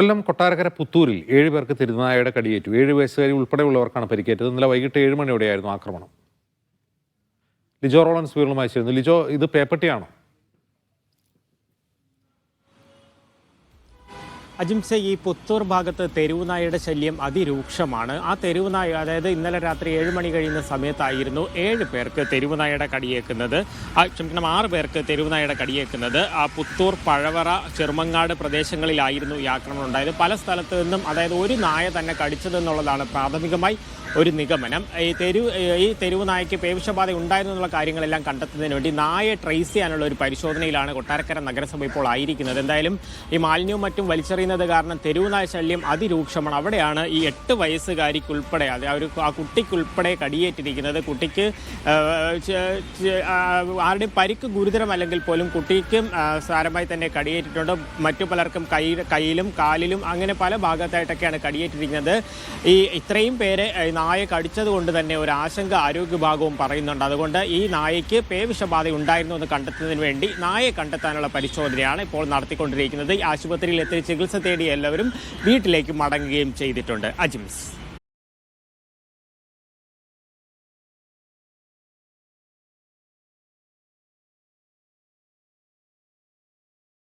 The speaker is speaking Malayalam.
കൊല്ലം കൊട്ടാരക്കര പുത്തൂരിൽ 7 പേർക്ക് തെരുവുനായയുടെ കടിയേറ്റു. 7 വയസ്സുകാരി ഉൾപ്പെടെയുള്ളവർക്കാണ് പരിക്കേറ്റത്. ഇന്നലെ വൈകിട്ട് 7 മണിയോടെയായിരുന്നു ആക്രമണം. ലിജോ റോളൻസ് വിവരങ്ങളുമായി ചേരുന്നു. ലിജോ, ഇത് പേപ്പട്ടിയാണോ? അജിംസെ, ഈ പുത്തൂർ ഭാഗത്ത് തെരുവുനായയുടെ ശല്യം അതിരൂക്ഷമാണ്. ആ തെരുവുനായ, അതായത് ഇന്നലെ രാത്രി 7 മണി കഴിയുന്ന സമയത്തായിരുന്നു 7 പേർക്ക് തെരുവുനായയുടെ കടിയേക്കുന്നത്. 6 പേർക്ക് തെരുവുനായയുടെ കടിയേക്കുന്നത്. ആ പുത്തൂർ, പഴവറ, ചെറുമങ്ങാട് പ്രദേശങ്ങളിലായിരുന്നു ഈ ആക്രമണം ഉണ്ടായത്. പല സ്ഥലത്തു നിന്നും, അതായത് ഒരു നായ തന്നെ കടിച്ചതെന്നുള്ളതാണ് പ്രാഥമികമായി ഒരു നിഗമനം. ഈ തെരുവുനായയ്ക്ക് പേവിഷബാധ ഉണ്ടായിരുന്നു എന്നുള്ള കാര്യങ്ങളെല്ലാം കണ്ടെത്തുന്നതിന് വേണ്ടി നായയെ ട്രേസ് ചെയ്യാനുള്ള ഒരു പരിശോധനയിലാണ് കൊട്ടാരക്കര നഗരസഭ ഇപ്പോൾ ആയിരിക്കുന്നത്. എന്തായാലും ഈ മാലിന്യവും മറ്റും വലിച്ചെറിയുന്നത് കാരണം തെരുവുനായ ശല്യം അതിരൂക്ഷമാണ്. അവിടെയാണ് ഈ 8 വയസ്സുകാരിക്കുൾപ്പെടെ, ആ കുട്ടിക്കുൾപ്പെടെ കടിയേറ്റിരിക്കുന്നത്. കുട്ടിക്ക് ആരുടെയും പരിക്ക് ഗുരുതരമല്ലെങ്കിൽ പോലും കുട്ടിക്കും സാരമായി തന്നെ കടിയേറ്റിട്ടുണ്ട്. മറ്റു പലർക്കും കയ്യിലും കാലിലും അങ്ങനെ പല ഭാഗത്തായിട്ടൊക്കെയാണ് കടിയേറ്റിരിക്കുന്നത്. ഇത്രയും പേരെ നായ കടിച്ചത് കൊണ്ട് തന്നെ ഒരു ആശങ്ക ആരോഗ്യ വിഭാഗവും പറയുന്നുണ്ട്. അതുകൊണ്ട് ഈ നായയ്ക്ക് പേവിഷബാധ ഉണ്ടായിരുന്നു എന്ന് കണ്ടെത്തുന്നതിന് വേണ്ടി നായയെ കണ്ടെത്താനുള്ള പരിശോധനയാണ് ഇപ്പോൾ നടത്തിക്കൊണ്ടിരിക്കുന്നത്. ആശുപത്രിയിൽ എത്തി ചികിത്സ തേടിയ എല്ലാവരും വീട്ടിലേക്ക് മടങ്ങുകയും ചെയ്തിട്ടുണ്ട്. അജിംസ്.